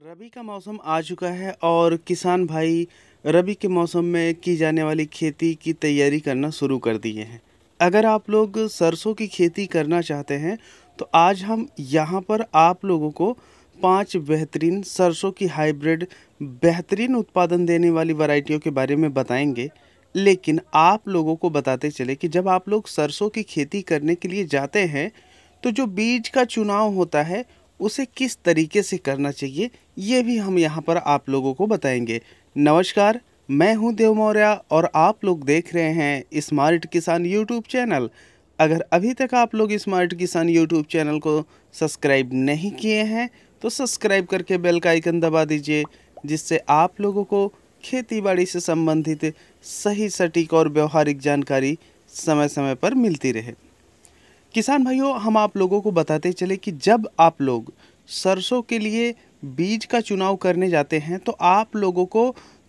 रबी का मौसम आ चुका है और किसान भाई रबी के मौसम में की जाने वाली खेती की तैयारी करना शुरू कर दिए हैं। अगर आप लोग सरसों की खेती करना चाहते हैं तो आज हम यहाँ पर आप लोगों को 5 बेहतरीन सरसों की हाइब्रिड बेहतरीन उत्पादन देने वाली वैरायटियों के बारे में बताएंगे। लेकिन आप लोगों को बताते चले कि जब आप लोग सरसों की खेती करने के लिए जाते हैं तो जो बीज का चुनाव होता है उसे किस तरीके से करना चाहिए, ये भी हम यहाँ पर आप लोगों को बताएंगे। नमस्कार, मैं हूँ देव मौर्य और आप लोग देख रहे हैं स्मार्ट किसान यूट्यूब चैनल। अगर अभी तक आप लोग स्मार्ट किसान यूट्यूब चैनल को सब्सक्राइब नहीं किए हैं तो सब्सक्राइब करके बेल का आइकन दबा दीजिए, जिससे आप लोगों को खेती बाड़ी से संबंधित सही सटीक और व्यवहारिक जानकारी समय समय पर मिलती रहे। किसान भाइयों, हम आप लोगों को बताते चले कि जब आप लोग सरसों के लिए बीज का चुनाव करने जाते हैं तो आप लोगों को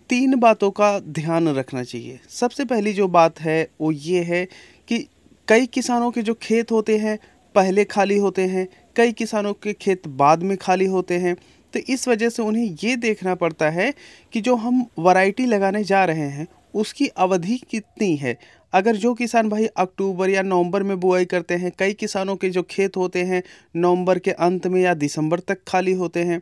3 बातों का ध्यान रखना चाहिए। सबसे पहली जो बात है वो ये है कि कई किसानों के जो खेत होते हैं पहले खाली होते हैं, कई किसानों के खेत बाद में खाली होते हैं। तो इस वजह से उन्हें ये देखना पड़ता है कि जो हम वैरायटी लगाने जा रहे हैं उसकी अवधि कितनी है। अगर जो किसान भाई अक्टूबर या नवंबर में बुआई करते हैं, कई किसानों के जो खेत होते हैं नवंबर के अंत में या दिसंबर तक खाली होते हैं,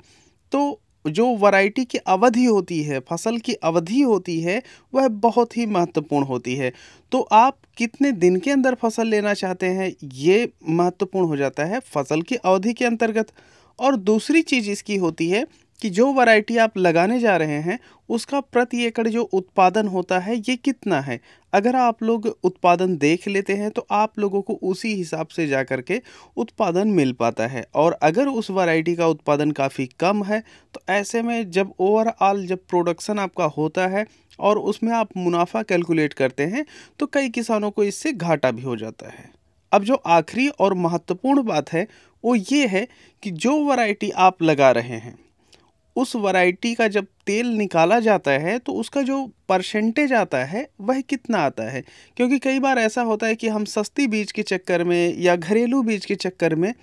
तो जो वैरायटी की अवधि होती है, फसल की अवधि होती है, वह बहुत ही महत्वपूर्ण होती है। तो आप कितने दिन के अंदर फसल लेना चाहते हैं ये महत्वपूर्ण हो जाता है फसल की अवधि के अंतर्गत। और दूसरी चीज़ इसकी होती है कि जो वैरायटी आप लगाने जा रहे हैं उसका प्रति एकड़ जो उत्पादन होता है ये कितना है। अगर आप लोग उत्पादन देख लेते हैं तो आप लोगों को उसी हिसाब से जा कर के उत्पादन मिल पाता है। और अगर उस वैरायटी का उत्पादन काफ़ी कम है तो ऐसे में जब ओवरऑल जब प्रोडक्शन आपका होता है और उसमें आप मुनाफा कैलकुलेट करते हैं तो कई किसानों को इससे घाटा भी हो जाता है। अब जो आखिरी और महत्वपूर्ण बात है वो ये है कि जो वैरायटी आप लगा रहे हैं उस वैरायटी का जब तेल निकाला जाता है तो उसका जो परसेंटेज आता है वह कितना आता है। क्योंकि कई बार ऐसा होता है कि हम सस्ती बीज के चक्कर में या घरेलू बीज के चक्कर में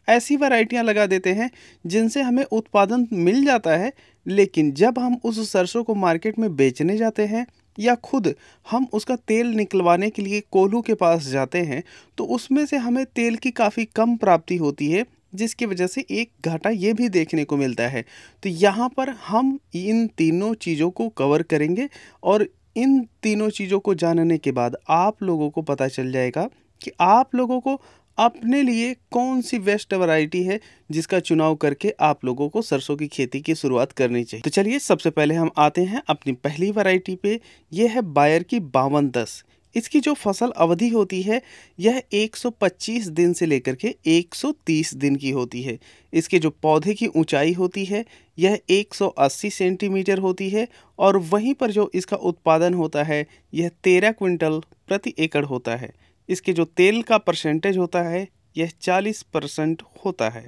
ऐसी वैरायटियां लगा देते हैं जिनसे हमें उत्पादन मिल जाता है, लेकिन जब हम उस सरसों को मार्केट में बेचने जाते हैं या खुद हम उसका तेल निकलवाने के लिए कोल्हू के पास जाते हैं तो उसमें से हमें तेल की काफ़ी कम प्राप्ति होती है, जिसकी वजह से एक घाटा ये भी देखने को मिलता है। तो यहाँ पर हम इन तीनों चीज़ों को कवर करेंगे और इन तीनों चीज़ों को जानने के बाद आप लोगों को पता चल जाएगा कि आप लोगों को अपने लिए कौन सी बेस्ट वैरायटी है जिसका चुनाव करके आप लोगों को सरसों की खेती की शुरुआत करनी चाहिए। तो चलिए सबसे पहले हम आते हैं अपनी पहली वैरायटी पे। यह है बायर की 5210। इसकी जो फसल अवधि होती है यह 125 दिन से लेकर के 130 दिन की होती है। इसके जो पौधे की ऊंचाई होती है यह 180 सेंटीमीटर होती है और वहीं पर जो इसका उत्पादन होता है यह 13 क्विंटल प्रति एकड़ होता है। इसके जो तेल का परसेंटेज होता है यह 40% होता है।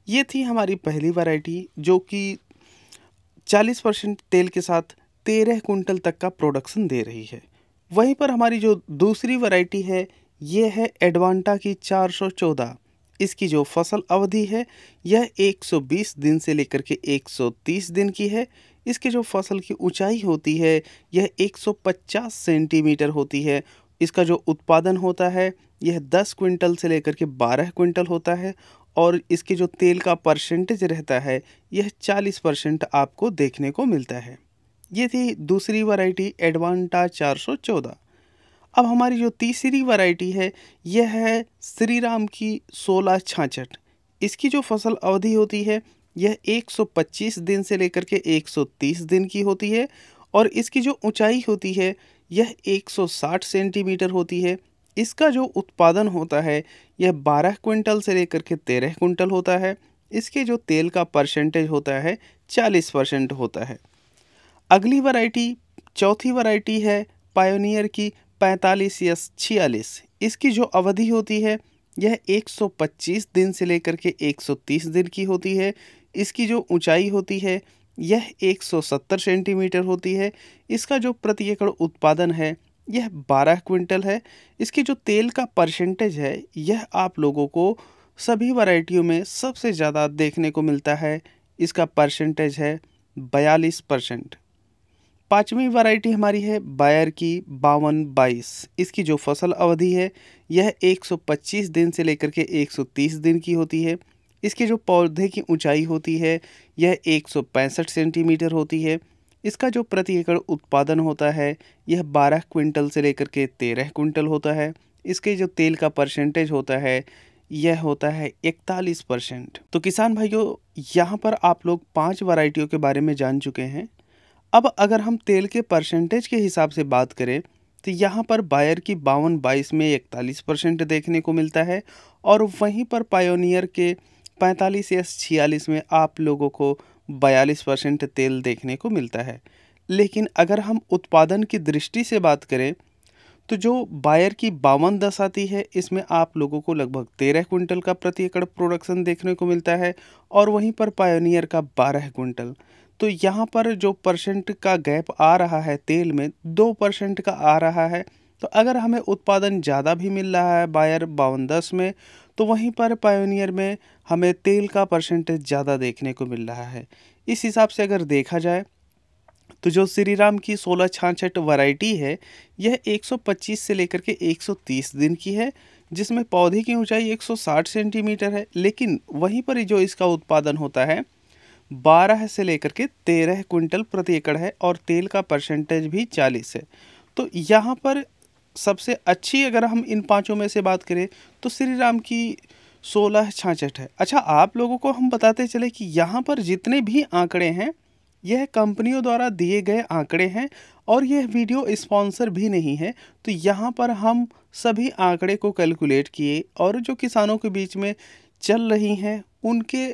ये थी हमारी पहली वैरायटी जो कि 40% तेल के साथ 13 कुंटल तक का प्रोडक्शन दे रही है। वहीं पर हमारी जो दूसरी वैरायटी है ये है एडवांटा की 414। इसकी जो फसल अवधि है यह 120 दिन से लेकर के 130 दिन की है। इसके जो फसल की ऊंचाई होती है यह 150 सेंटीमीटर होती है। इसका जो उत्पादन होता है यह 10 क्विंटल से लेकर के 12 क्विंटल होता है और इसके जो तेल का परसेंटेज रहता है यह 40% आपको देखने को मिलता है। ये थी दूसरी वैरायटी एडवांटा 414। अब हमारी जो तीसरी वैरायटी है यह है श्री राम की 1666। इसकी जो फसल अवधि होती है यह 125 दिन से लेकर के 130 दिन की होती है और इसकी जो ऊंचाई होती है यह 160 सेंटीमीटर होती है। इसका जो उत्पादन होता है यह 12 क्विंटल से लेकर के 13 क्विंटल होता है। इसके जो तेल का परसेंटेज होता है 40% होता है। अगली वैरायटी चौथी वैरायटी है पायोनियर की 45S46। इसकी जो अवधि होती है यह 125 दिन से लेकर के 130 दिन की होती है। इसकी जो ऊंचाई होती है यह 170 सेंटीमीटर होती है। इसका जो प्रति एकड़ उत्पादन है यह 12 क्विंटल है। इसकी जो तेल का परसेंटेज है यह आप लोगों को सभी वैरायटियों में सबसे ज़्यादा देखने को मिलता है। इसका परसेंटेज है 42%। पाँचवीं वैरायटी हमारी है बायर की 5222। इसकी जो फसल अवधि है यह 125 दिन से लेकर के 130 दिन की होती है। इसके जो पौधे की ऊंचाई होती है यह 165 सेंटीमीटर होती है। इसका जो प्रति एकड़ उत्पादन होता है यह 12 क्विंटल से लेकर के 13 क्विंटल होता है। इसके जो तेल का परसेंटेज होता है यह होता है 41%। तो किसान भाइयों, यहाँ पर आप लोग 5 वैरायटियों के बारे में जान चुके हैं। अब अगर हम तेल के परसेंटेज के हिसाब से बात करें तो यहाँ पर बायर की 5222 में 41% देखने को मिलता है, और वहीं पर पायोनियर के 45 या 46 में आप लोगों को 42% तेल देखने को मिलता है। लेकिन अगर हम उत्पादन की दृष्टि से बात करें तो जो बायर की 5210 आती है इसमें आप लोगों को लगभग 13 क्विंटल का प्रति एकड़ प्रोडक्शन देखने को मिलता है, और वहीं पर पायोनियर का 12 क्विंटल। तो यहाँ पर जो परसेंट का गैप आ रहा है तेल में 2% का आ रहा है। तो अगर हमें उत्पादन ज़्यादा भी मिल रहा है बायर 5210 में, तो वहीं पर पायोनियर में हमें तेल का परसेंटेज ज़्यादा देखने को मिल रहा है। इस हिसाब से अगर देखा जाए तो जो श्रीराम की 1666 वैरायटी है यह 125 से लेकर के 130 दिन की है, जिसमें पौधे की ऊंचाई 160 सेंटीमीटर है। लेकिन वहीं पर जो इसका उत्पादन होता है 12 से लेकर के 13 क्विंटल प्रति एकड़ है, और तेल का परसेंटेज भी 40 है। तो यहाँ पर सबसे अच्छी अगर हम इन पांचों में से बात करें तो श्रीराम की 1666 है। अच्छा, आप लोगों को हम बताते चले कि यहाँ पर जितने भी आंकड़े हैं यह कंपनियों द्वारा दिए गए आंकड़े हैं, और यह वीडियो स्पॉन्सर भी नहीं है। तो यहाँ पर हम सभी आंकड़े को कैलकुलेट किए और जो किसानों के बीच में चल रही हैं उनके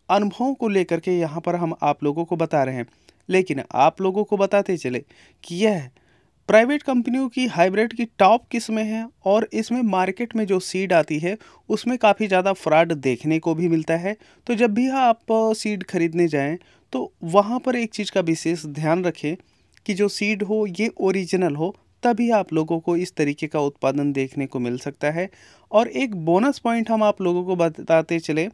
अनुभवों को लेकर के यहाँ पर हम आप लोगों को बता रहे हैं। लेकिन आप लोगों को बताते चले कि यह प्राइवेट कंपनियों की हाइब्रिड की टॉप किस्में हैं, और इसमें मार्केट में जो सीड आती है उसमें काफ़ी ज़्यादा फ्रॉड देखने को भी मिलता है। तो जब भी आप सीड खरीदने जाएं तो वहाँ पर एक चीज़ का विशेष ध्यान रखें कि जो सीड हो ये ओरिजिनल हो, तभी आप लोगों को इस तरीके का उत्पादन देखने को मिल सकता है। और एक बोनस पॉइंट हम आप लोगों को बताते चले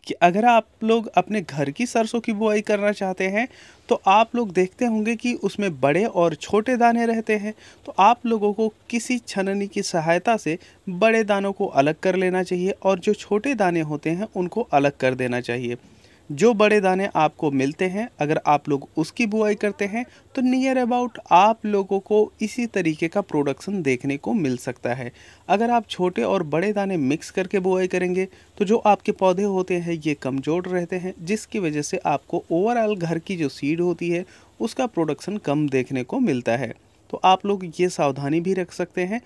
कि अगर आप लोग अपने घर की सरसों की बुआई करना चाहते हैं तो आप लोग देखते होंगे कि उसमें बड़े और छोटे दाने रहते हैं। तो आप लोगों को किसी छननी की सहायता से बड़े दानों को अलग कर लेना चाहिए, और जो छोटे दाने होते हैं उनको अलग कर देना चाहिए। जो बड़े दाने आपको मिलते हैं अगर आप लोग उसकी बुआई करते हैं तो नियर अबाउट आप लोगों को इसी तरीके का प्रोडक्शन देखने को मिल सकता है। अगर आप छोटे और बड़े दाने मिक्स करके बुआई करेंगे तो जो आपके पौधे होते हैं ये कमज़ोर रहते हैं, जिसकी वजह से आपको ओवरऑल घर की जो सीड होती है उसका प्रोडक्शन कम देखने को मिलता है। तो आप लोग ये सावधानी भी रख सकते हैं।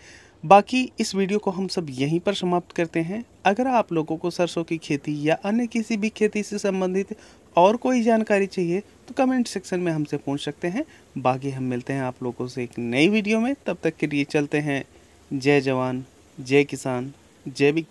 बाकी इस वीडियो को हम सब यहीं पर समाप्त करते हैं। अगर आप लोगों को सरसों की खेती या अन्य किसी भी खेती से संबंधित और कोई जानकारी चाहिए तो कमेंट सेक्शन में हमसे पूछ सकते हैं। बाकी हम मिलते हैं आप लोगों से एक नई वीडियो में, तब तक के लिए चलते हैं। जय जवान, जय किसान, जय भी।